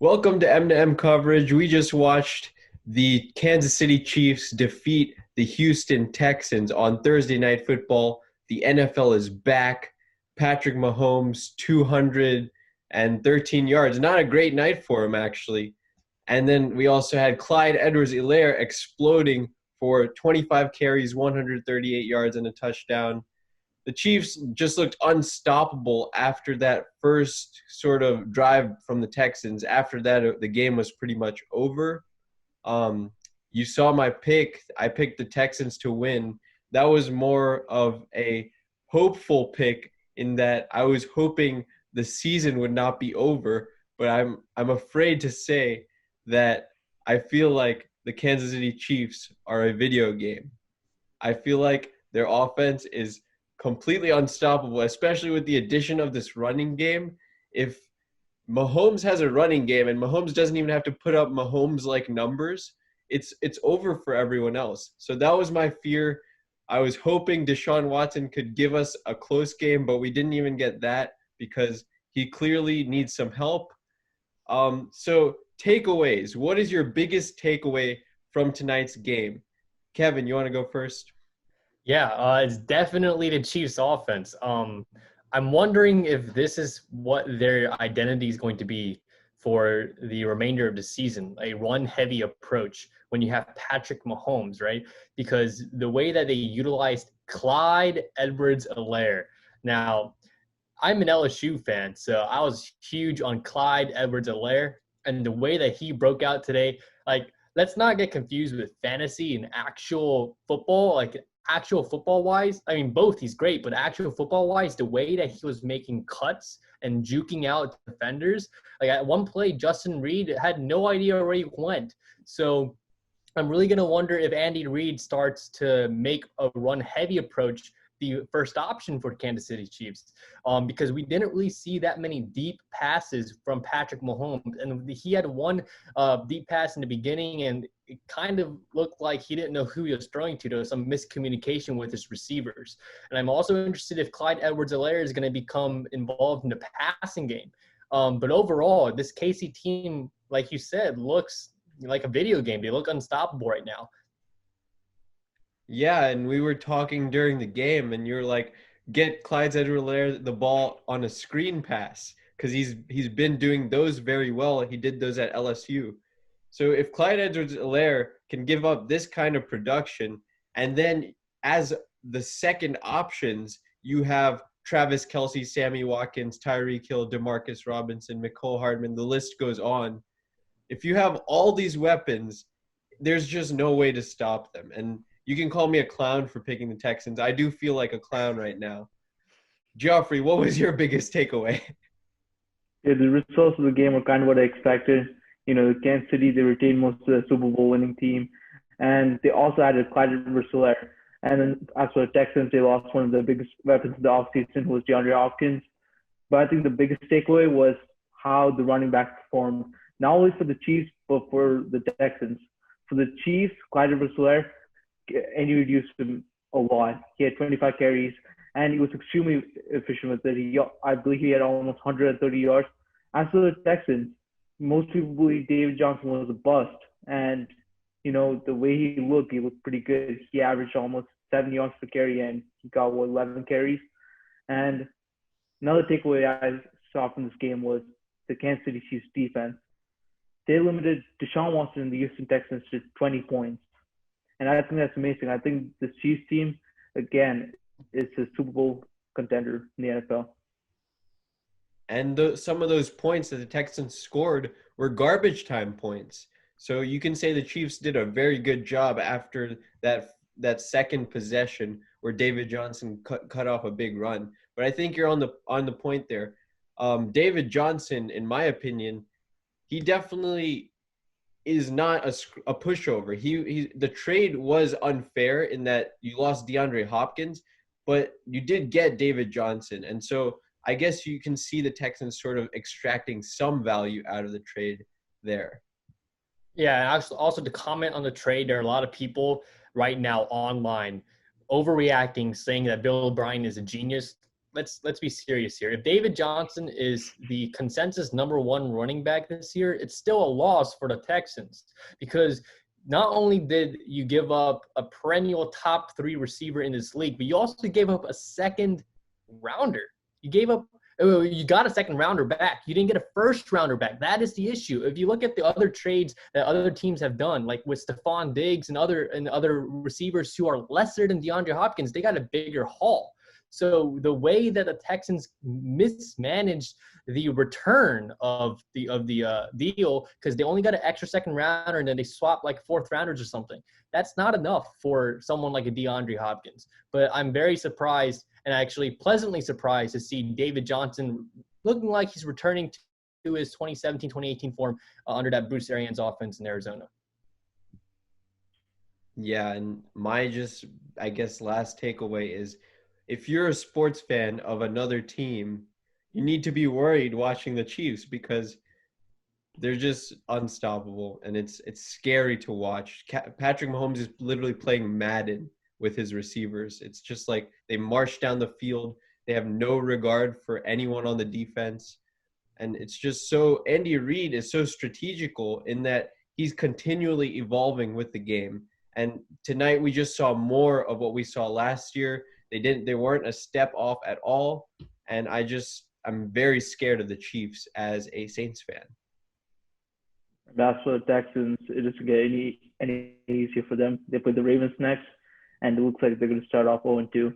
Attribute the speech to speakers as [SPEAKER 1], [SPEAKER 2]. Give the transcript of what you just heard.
[SPEAKER 1] Welcome to M2M Coverage. We just watched the Kansas City Chiefs defeat the Houston Texans on Thursday Night Football. The NFL is back. Patrick Mahomes, 213 yards. Not a great night for him, actually. And then we also had Clyde Edwards-Helaire exploding for 25 carries, 138 yards, and a touchdown. The Chiefs just looked unstoppable after that first sort of drive from the Texans. After that, the game was pretty much over. Um, you saw my pick. I picked the Texans to win. That was more of a hopeful pick in that I was hoping the season would not be over, but I'm afraid to say that I feel like the Kansas City Chiefs are a video game. I feel like their offense is completely unstoppable, especially with the addition of this running game. If Mahomes has a running game and Mahomes doesn't even have to put up Mahomes-like numbers, it's over for everyone else. So that was my fear. I was hoping Deshaun Watson could give us a close game, but we didn't even get that because he clearly needs some help. So takeaways. What is your biggest takeaway from tonight's game? Kevin, you want to go first?
[SPEAKER 2] Yeah, it's definitely the Chiefs' offense. I'm wondering if this is what their identity is going to be for the remainder of the season, a run-heavy approach when you have Patrick Mahomes, right? Because the way that they utilized Clyde Edwards-Helaire. Now, I'm an LSU fan, so I was huge on Clyde Edwards-Helaire, and the way that he broke out today, like, let's not get confused with fantasy and actual football. Like, actual football wise, I mean, both he's great, but actual football wise, the way that he was making cuts and juking out defenders, like at one play, Justin Reed had no idea where he went. So I'm really going to wonder if Andy Reid starts to make a run heavy approach the first option for Kansas City Chiefs, because we didn't really see that many deep passes from Patrick Mahomes. And he had one deep pass in the beginning, and it kind of looked like he didn't know who he was throwing to. There was some miscommunication with his receivers. And I'm also interested if Clyde Edwards-Helaire is going to become involved in the passing game. But overall, this KC team, like you said, looks like a video game. They look unstoppable right now.
[SPEAKER 1] Yeah, and we were talking during the game, and you're like, get Clyde Edwards-Helaire the ball on a screen pass because he's been doing those very well. He did those at LSU. So if Clyde Edwards-Helaire can give up this kind of production, and then as the second options, you have Travis Kelce, Sammy Watkins, Tyreek Hill, Demarcus Robinson, Mecole Hardman. The list goes on. If you have all these weapons, there's just no way to stop them. And you can call me a clown for picking the Texans. I do feel like a clown right now. Geoffrey, what was your biggest takeaway?
[SPEAKER 3] Yeah, the results of the game were kind of what I expected. Kansas City, they retained most of the Super Bowl winning team. And they also added Clyde Edwards-Helaire. And then as for the Texans, they lost one of the biggest weapons of the offseason, who was DeAndre Hopkins. But I think the biggest takeaway was how the running backs performed, not only for the Chiefs, but for the Texans. For the Chiefs, Clyde Edwards-Helaire, and he reduced him a lot. He had 25 carries, and he was extremely efficient with it. I believe he had almost 130 yards. As for the Texans, most people believe David Johnson was a bust, and the way he looked pretty good. He averaged almost 7 yards per carry, and he got 11 carries. And another takeaway I saw from this game was the Kansas City Chiefs defense. They limited Deshaun Watson and the Houston Texans to 20 points. And I think that's amazing. I think the Chiefs team, again, is a Super Bowl contender in the NFL.
[SPEAKER 1] And some of those points that the Texans scored were garbage time points. So you can say the Chiefs did a very good job after that second possession where David Johnson cut off a big run. But I think you're on the point there. David Johnson, in my opinion, he definitely is not a pushover. The trade was unfair in that you lost DeAndre Hopkins, but you did get David Johnson. And so I guess you can see the Texans sort of extracting some value out of the trade there.
[SPEAKER 2] Yeah, and also to comment on the trade, there are a lot of people right now online overreacting, saying that Bill O'Brien is a genius. let's be serious here. If David Johnson is the consensus #1 running back this year, it's still a loss for the Texans because not only did you give up a perennial top 3 receiver in this league, but you also gave up a second rounder. You got a second rounder back. You didn't get a first rounder back. That is the issue. If you look at the other trades that other teams have done, like with Stephon Diggs and other receivers who are lesser than DeAndre Hopkins, they got a bigger haul. So the way that the Texans mismanaged the return of the deal because they only got an extra second rounder and then they swapped like fourth rounders or something. That's not enough for someone like a DeAndre Hopkins. But I'm very surprised and actually pleasantly surprised to see David Johnson looking like he's returning to his 2017-2018 form under that Bruce Arians offense in Arizona.
[SPEAKER 1] Yeah, and my I guess, last takeaway is if you're a sports fan of another team, you need to be worried watching the Chiefs because they're just unstoppable, and it's scary to watch. Patrick Mahomes is literally playing Madden with his receivers. It's just like they march down the field. They have no regard for anyone on the defense. And it's just so – Andy Reid is so strategical in that he's continually evolving with the game. And tonight we just saw more of what we saw last year. They weren't a step off at all. And I'm very scared of the Chiefs as a Saints fan.
[SPEAKER 3] That's for the Texans. It doesn't get any easier for them. They play the Ravens next, and it looks like they're going to start off 0-2.